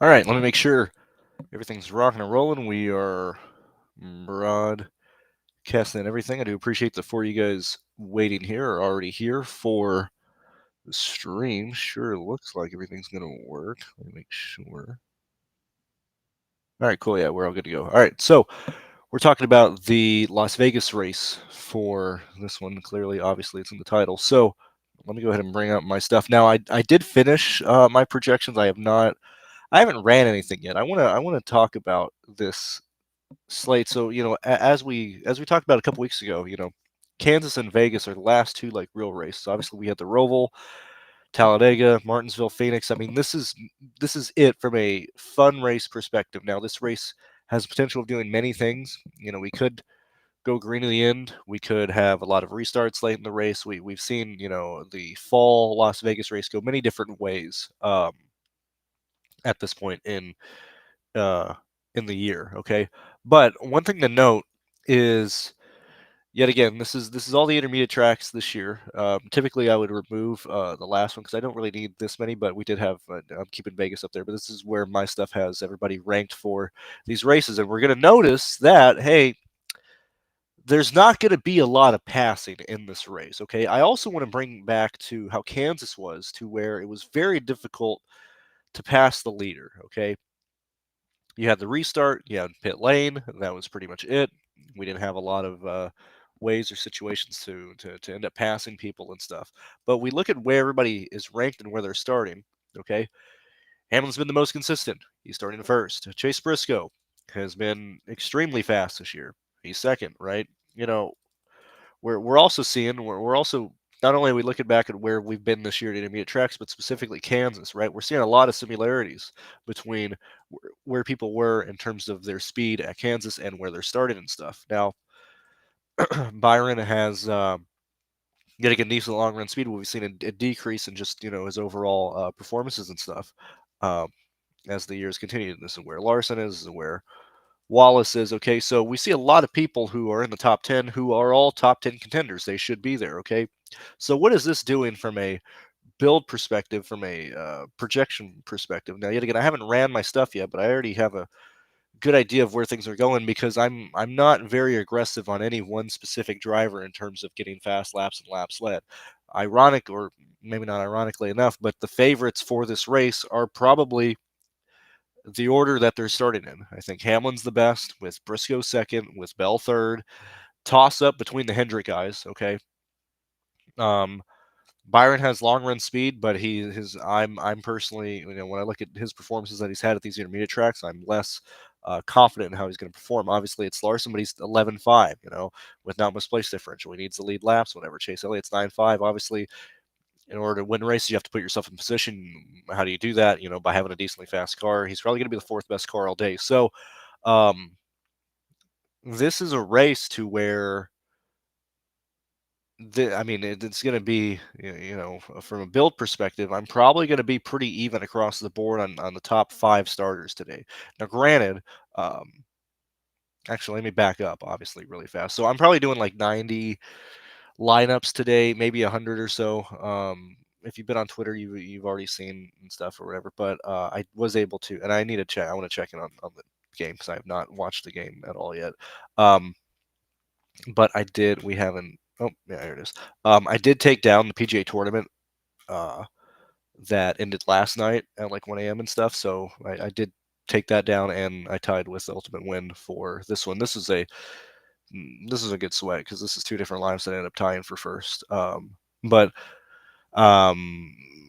All right, let me make sure everything's rocking and rolling. We are broadcasting everything. I do appreciate the 4 you guys waiting here or already here for the stream. Sure looks like everything's going to work. Let me make sure. All right, cool. Yeah, we're all good to go. All right, so we're talking about the Las Vegas race for this one. Clearly, obviously, it's in the title. So let me go ahead and bring up my stuff. Now, I did finish my projections. I haven't ran anything yet. I want to talk about this slate. So as we talked about a couple weeks ago, Kansas and Vegas are the last two like real races. Obviously, we had the Roval, Talladega, Martinsville, Phoenix. I mean, this is it from a fun race perspective. Now, this race has potential of doing many things. We could go green in the end. We could have a lot of restarts late in the race. We've seen the fall Las Vegas race go many different ways at this point uh, in the year. Okay, but one thing to note is yet again this is all the intermediate tracks this year. Typically, I would remove the last one because I don't really need this many, but we did have. I'm keeping Vegas up there, but this is where my stuff has everybody ranked for these races, and we're going to notice that hey. There's not going to be a lot of passing in this race, okay? I also want to bring back to how Kansas was, to where it was very difficult to pass the leader, okay? You had the restart, you had pit lane, and that was pretty much it. We didn't have a lot of ways or situations to end up passing people and stuff. But we look at where everybody is ranked and where they're starting, okay? Hamlin's been the most consistent. He's starting first. Chase Briscoe has been extremely fast this year. He's second, right? We're also seeing we're also not only are we looking back at where we've been this year at intermediate tracks, but specifically Kansas, right? We're seeing a lot of similarities between where people were in terms of their speed at Kansas and where they're started and stuff. Now, Byron has getting a decent long run speed, but we've seen a decrease in just his overall performances and stuff um, as the years continue. This is where Larson is, where Wallace is. Okay, so we see a lot of people who are in the top 10 who are all top 10 contenders. They should be there. Okay, so what is this doing from a build perspective, from a projection perspective? Now, yet again, I haven't ran my stuff yet, but I already have a good idea of where things are going because I'm not very aggressive on any one specific driver in terms of getting fast laps and laps led. Ironic, or maybe not ironically enough, but the favorites for this race are probably the order that they're starting in. I think Hamlin's the best, with Briscoe second, with Bell third. Toss up between the Hendrick guys. Okay. Um, Byron has long run speed, but I'm personally, when I look at his performances that he's had at these intermediate tracks, I'm less confident in how he's going to perform. Obviously, it's Larson, but he's 11.5, with not much place differential. He needs to lead laps, whatever. Chase Elliott's 9.5. Obviously, in order to win races, you have to put yourself in position. How do you do that? By having a decently fast car. He's probably going to be the fourth best car all day. So, um, this is a race to where it's going to be, from a build perspective, I'm probably going to be pretty even across the board on the top 5 starters today. Now, granted, actually, let me back up, obviously, really fast. So I'm probably doing like 90 lineups today, maybe 100 or so. If you've been on Twitter, you've already seen and stuff or whatever. But I was able to, and I need to check. I want to check in on the game because I have not watched the game at all yet. But I did. We haven't. Oh, yeah, there it is. I did take down the PGA tournament that ended last night at like 1 a.m. and stuff. So I did take that down, and I tied with the ultimate win for this one. This is a good sweat because this is 2 different lives that I ended up tying for first. But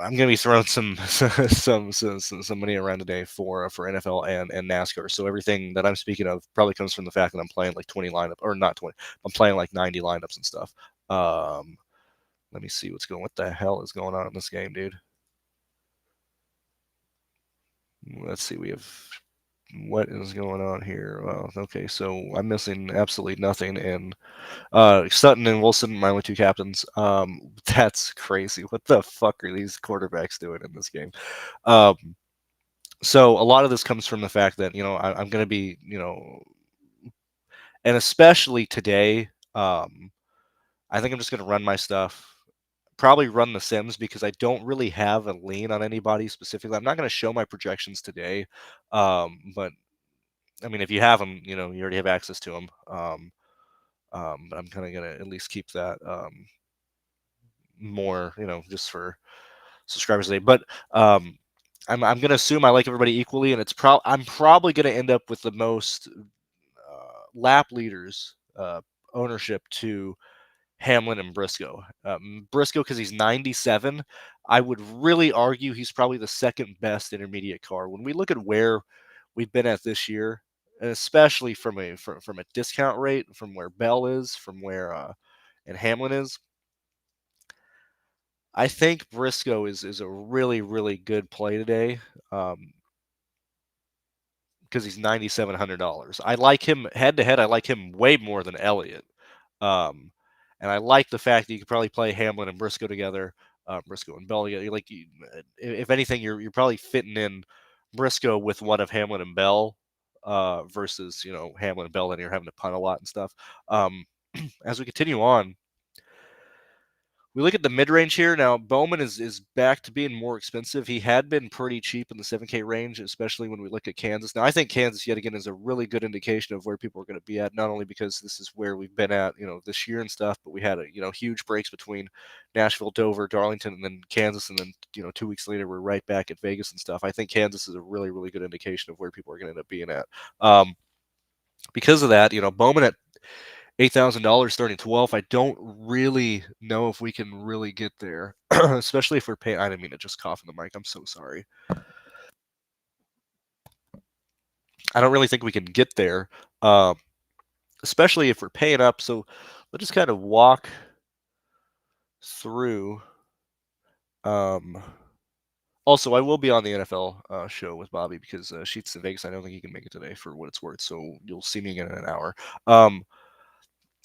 I'm gonna be throwing some some money around today for NFL and NASCAR. So everything that I'm speaking of probably comes from the fact that I'm playing like 20 lineup, or not 20. I'm playing like 90 lineups and stuff. Let me see what the hell is going on in this game, dude. Let's see. We have what is going on here. Well, okay, so I'm missing absolutely nothing, and Sutton and Wilson, my only 2 captains. That's crazy. What the fuck are these quarterbacks doing in this game? Um, so a lot of this comes from the fact that I'm going to be and especially today. I think I'm just going to run my stuff probably run the Sims because I don't really have a lean on anybody specifically. I'm not going to show my projections today, but I mean, if you have them, you already have access to them. But I'm kind of going to at least keep that more, just for subscribers today. But I'm going to assume I like everybody equally, and I'm probably going to end up with the most lap leaders ownership to Hamlin and Briscoe. Briscoe, because he's 97, I would really argue he's probably the second best intermediate car. When we look at where we've been at this year, and especially from a discount rate, from where Bell is, from where and Hamlin is, I think Briscoe is a really, really good play today. Because he's $9,700. I like him head to head. I like him way more than Elliott. Um, and I like the fact that you could probably play Hamlin and Briscoe together, Briscoe and Bell together. If anything, you're probably fitting in Briscoe with one of Hamlin and Bell versus Hamlin and Bell, and you're having to punt a lot and stuff. As we continue on, we look at the mid-range here. Now, Bowman is back to being more expensive. He had been pretty cheap in the 7K range, especially when we look at Kansas. Now, I think Kansas, yet again, is a really good indication of where people are going to be at, not only because this is where we've been at, this year and stuff, but we had huge breaks between Nashville, Dover, Darlington, and then Kansas, and then, 2 weeks later, we're right back at Vegas and stuff. I think Kansas is a really, really good indication of where people are going to end up being at. Because of that, Bowman at $8,000 starting 12th. I don't really know if we can really get there, especially if we're paying. I didn't mean to just cough in the mic. I'm so sorry. I don't really think we can get there, especially if we're paying up. So let's just kind of walk through. Also, I will be on the NFL show with Bobby because Sheets in Vegas. I don't think he can make it today for what it's worth. So you'll see me again in an hour.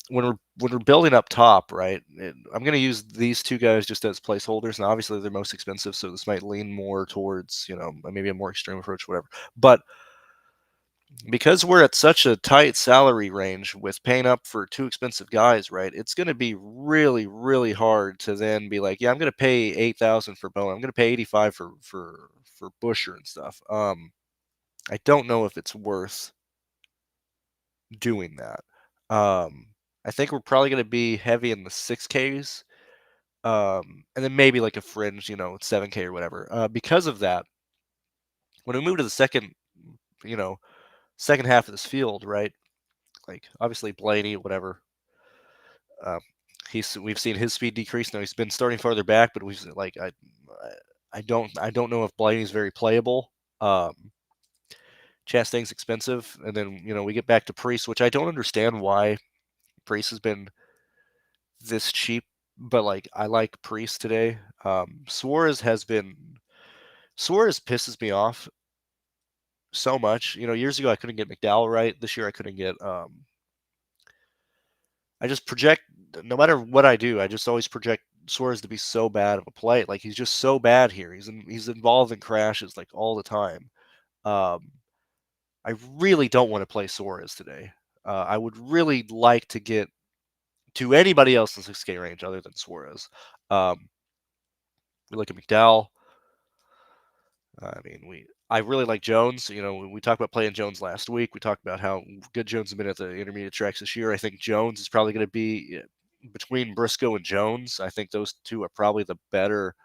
When we're building up top, right? I'm going to use these two guys just as placeholders, and obviously they're most expensive, so this might lean more towards maybe a more extreme approach, whatever. But because we're at such a tight salary range with paying up for two expensive guys, right? It's going to be really, really hard to then be like, yeah, I'm going to pay 8,000 for Bowen. I'm going to pay 85 for Busher and stuff. I don't know if it's worth doing that. I think we're probably going to be heavy in the 6Ks, and then maybe like a fringe, 7K or whatever. Because of that, when we move to the second half of this field, right? Like obviously Blaney, whatever. Um, we've seen his speed decrease. Now he's been starting farther back, but I don't know if Blaney's very playable. Chastain's expensive, and then we get back to Priest, which I don't understand why Priest has been this cheap, but like I like Priest today. Suarez pisses me off so much. Years ago I couldn't get McDowell right. This year I couldn't get. I just project no matter what I do. I just always project Suarez to be so bad of a play. Like he's just so bad here. He's involved in crashes like all the time. Um, I really don't want to play Suarez today. I would really like to get to anybody else in 6K range other than Suarez. We look at McDowell. I really like Jones. We talked about playing Jones last week. We talked about how good Jones has been at the intermediate tracks this year. I think Jones is probably going to be between Briscoe and Jones. I think those two are probably the better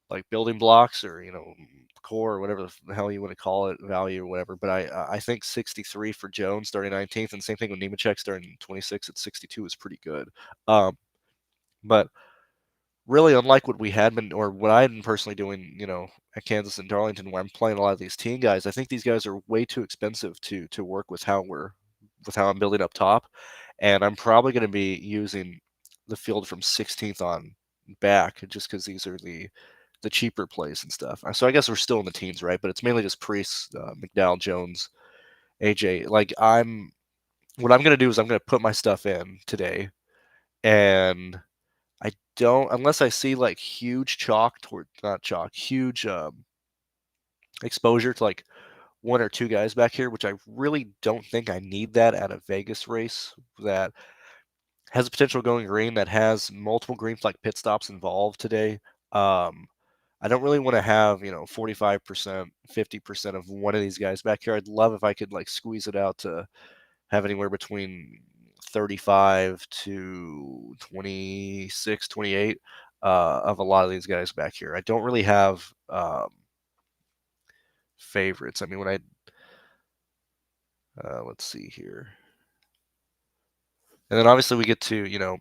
like building blocks or core or whatever the hell you want to call it, value or whatever. But I think 63 for Jones starting 19th, and same thing with Nemechek starting 26 at 62 is pretty good. But really, unlike what we had been, or what I had been personally doing, at Kansas and Darlington, where I'm playing a lot of these teen guys, I think these guys are way too expensive to work with how I'm building up top, and I'm probably going to be using the field from 16th on back, just because these are the cheaper plays and stuff. So I guess we're still in the teens, right? But it's mainly just Priest, McDowell, Jones, AJ. What I'm going to do is I'm going to put my stuff in today, and I don't, unless I see like huge huge exposure to like one or two guys back here, which I really don't think I need that at a Vegas race that has a potential going green, that has multiple green flag pit stops involved today. I don't really want to have, 45%, 50% of one of these guys back here. I'd love if I could like squeeze it out to have anywhere between 35 to 26, 28 of a lot of these guys back here. I don't really have favorites. I mean, when let's see here. And then obviously we get to,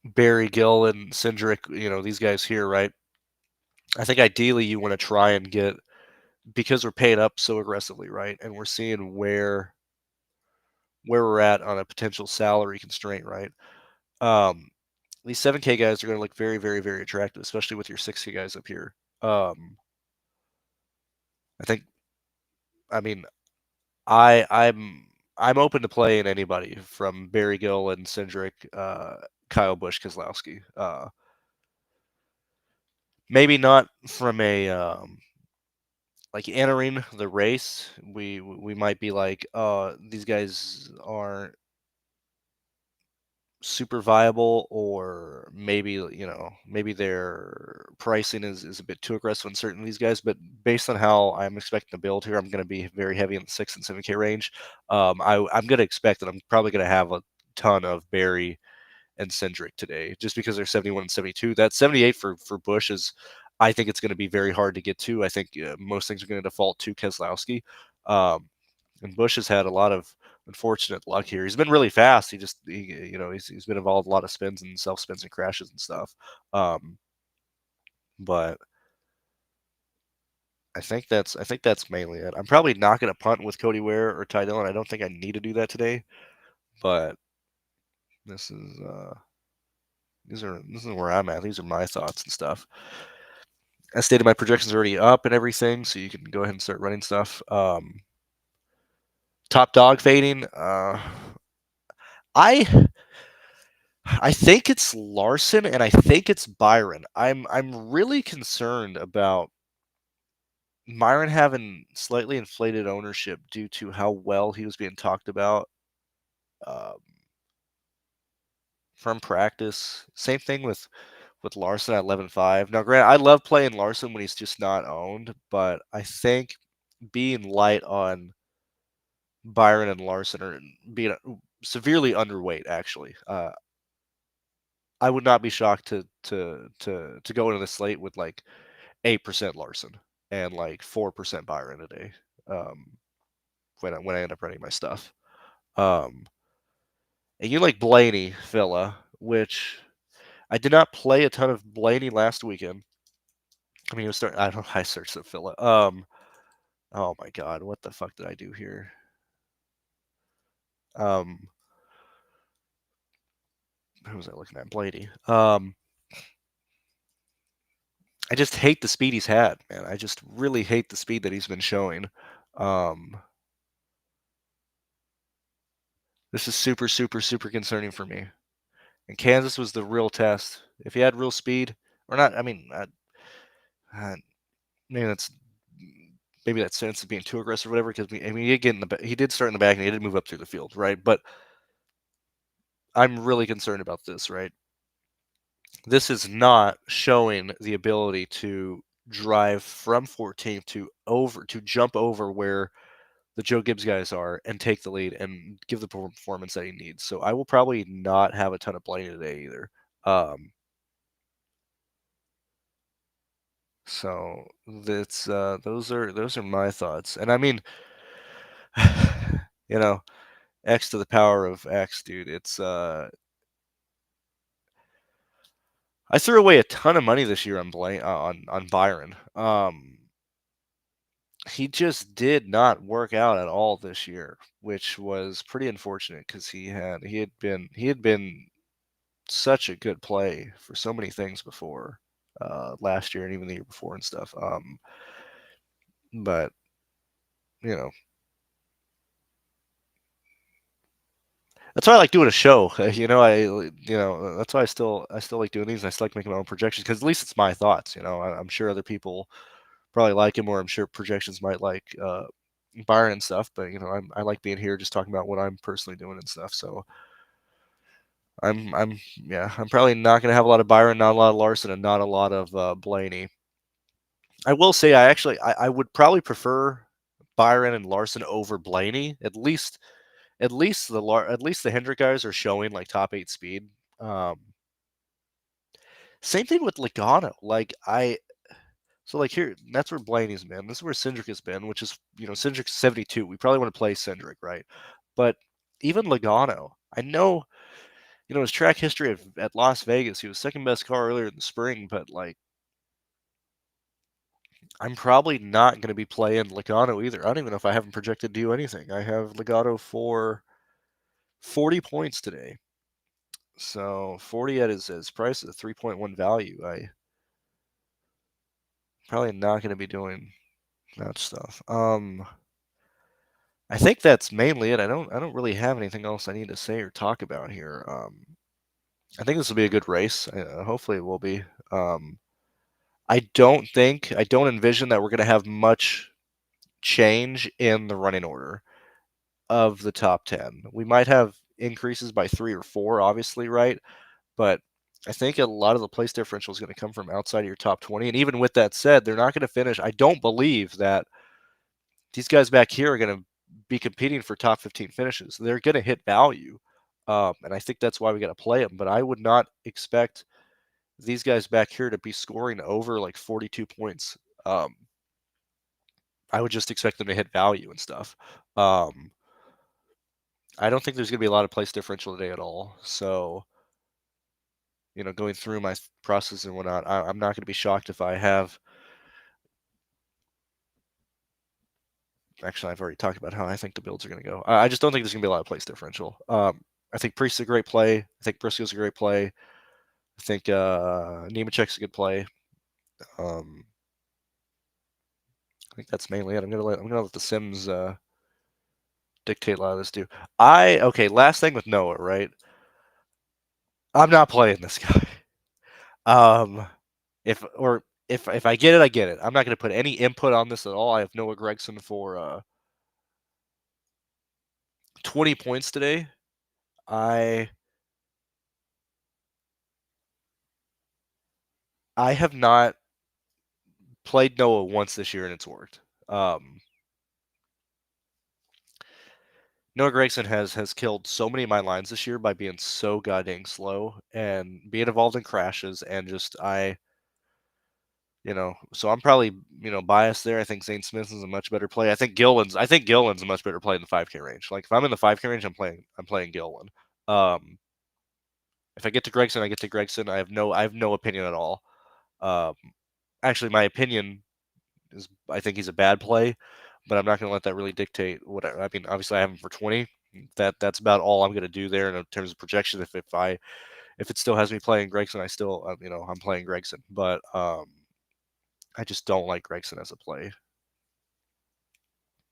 Barry, Gill, and Cindric, these guys here, right? I think ideally you want to try and get, because we're paid up so aggressively, right? And we're seeing where we're at on a potential salary constraint, right? Um, these 7K guys are going to look very, very, very attractive, especially with your 6K guys up here. I think, I mean, I'm open to playing anybody from Barry Gill and Cindric, Kyle Busch, Keselowski. Maybe not from a like entering the race. We might be like, these guys aren't super viable, or maybe maybe their pricing is a bit too aggressive on certain of these guys. But based on how I'm expecting to build here, I'm going to be very heavy in the 6 and 7K range. I'm going to expect that I'm probably going to have a ton of Barry and Cindric today, just because they're 71 and 72. That 78 for Bush is, I think it's going to be very hard to get to. I think most things are going to default to Keselowski. And Bush has had a lot of unfortunate luck here. He's been really fast. He's been involved in a lot of spins and self spins and crashes and stuff. But I think that's mainly it. I'm probably not going to punt with Cody Ware or Ty Dillon. I don't think I need to do that today. But this is this is where I'm at. These are my thoughts and stuff. As stated, my projections are already up and everything, so you can go ahead and start running stuff. Top dog fading. I I think it's Larson and I think it's Byron. I'm really concerned about Byron having slightly inflated ownership due to how well he was being talked about um, from practice. Same thing with Larson at 11.5. Now, granted, I love playing Larson when he's just not owned, but I think being light on Byron and Larson are being severely underweight. Actually, I would not be shocked to go into the slate with like 8% Larson and like 4% Byron today. Um, when I end up running my stuff. Um, and you like Blaney, Villa, which I did not play a ton of Blaney last weekend. I mean, he was starting. I don't. I searched the Villa. Oh my God, what the fuck did I do here? Um, who was I looking at? Blaney. I just hate the speed he's had, man. I just really hate the speed that he's been showing. Um, this is super, super, super concerning for me. And Kansas was the real test. If he had real speed, or not, I mean, maybe that's maybe that sense of being too aggressive or whatever. Because I mean, he did get in he did start in the back and he did move up through the field, right? But I'm really concerned about this, right? This is not showing the ability to drive from 14th to jump over where the Joe Gibbs guys are and take the lead and give the performance that he needs. So I will probably not have a ton of Blaney today either. So that's those are my thoughts. And I mean, you know, X to the power of X, dude. It's I threw away a ton of money this year on on Byron. He just did not work out at all this year, which was pretty unfortunate because he had been such a good play for so many things before last year and even the year before and stuff. But you know, that's why I like doing a show. That's why I still like doing these. And I still like making my own projections because at least it's my thoughts. I'm sure other people probably like him, or I'm sure projections might like Byron and stuff. But I like being here, just talking about what I'm personally doing and stuff. So I'm probably not gonna have a lot of Byron, not a lot of Larson, and not a lot of Blaney. I will say I would probably prefer Byron and Larson over Blaney. At least the Hendrick guys are showing like top 8 speed. Same thing with Logano. Here, that's where Blaney's been. This is where Cindric has been, which is, Cindric's 72. We probably want to play Cindric, right? But even Logano, I know, his track history at Las Vegas, he was second best car earlier in the spring, but I'm probably not going to be playing Logano either. I don't even know if I have him projected to do anything. I have Logano for 40 points today. So 40 at his price is a 3.1 value. I probably not going to be doing that stuff. I think that's mainly it. I don't really have anything else I need to say or talk about here. I think this will be a good race. Hopefully it will be. I don't envision that we're going to have much change in the running order of the top 10. We might have increases by 3 or 4, obviously, right? But I think a lot of the place differential is going to come from outside of your top 20. And even with that said, they're not going to finish. I don't believe that these guys back here are going to be competing for top 15 finishes. They're going to hit value. And I think that's why we got to play them. But I would not expect these guys back here to be scoring over like 42 points. I would just expect them to hit value and stuff. I don't think there's going to be a lot of place differential today at all. So, going through my process and whatnot, I'm not going to be shocked if I have. Actually, I've already talked about how I think the builds are going to go. I just don't think there's going to be a lot of place differential. I think Priest's a great play. I think Briscoe's a great play. I think Nemechek's a good play. I think that's mainly it. I'm gonna let the Sims dictate a lot of this too. Okay. Last thing with Noah, right? I'm not playing this guy. If I get it, I get it. I'm not gonna put any input on this at all. I have Noah Gregson for 20 points today. I have not played Noah once this year and it's worked. Noah Gregson has killed so many of my lines this year by being so goddamn slow and being involved in crashes and just so I'm probably biased there. I think Zane Smith is a much better play. I think Gillen's a much better play in the 5K range. Like if I'm in the 5K range, I'm playing Gillen. If I get to Gregson, I get to Gregson. I have no opinion at all. Actually, my opinion is I think he's a bad play, but I'm not going to let that really dictate what I mean. Obviously, I have him for 20. That's about all I'm going to do there in terms of projection. If it still has me playing Gregson, I still I'm playing Gregson, but I just don't like Gregson as a play.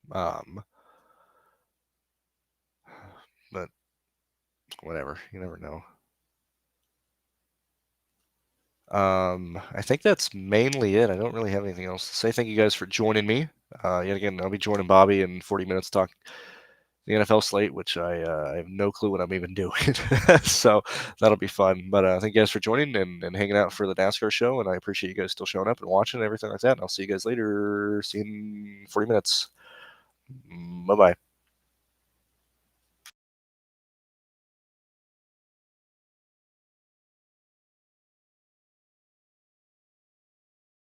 But whatever, you never know. I think that's mainly it. I don't really have anything else to say. Thank you guys for joining me. Yet again, I'll be joining Bobby in 40 minutes to talk the NFL slate, which I have no clue what I'm even doing. So that'll be fun. But thank you guys for joining and hanging out for the NASCAR show. And I appreciate you guys still showing up and watching and everything like that. And I'll see you guys later. See you in 40 minutes. Bye-bye.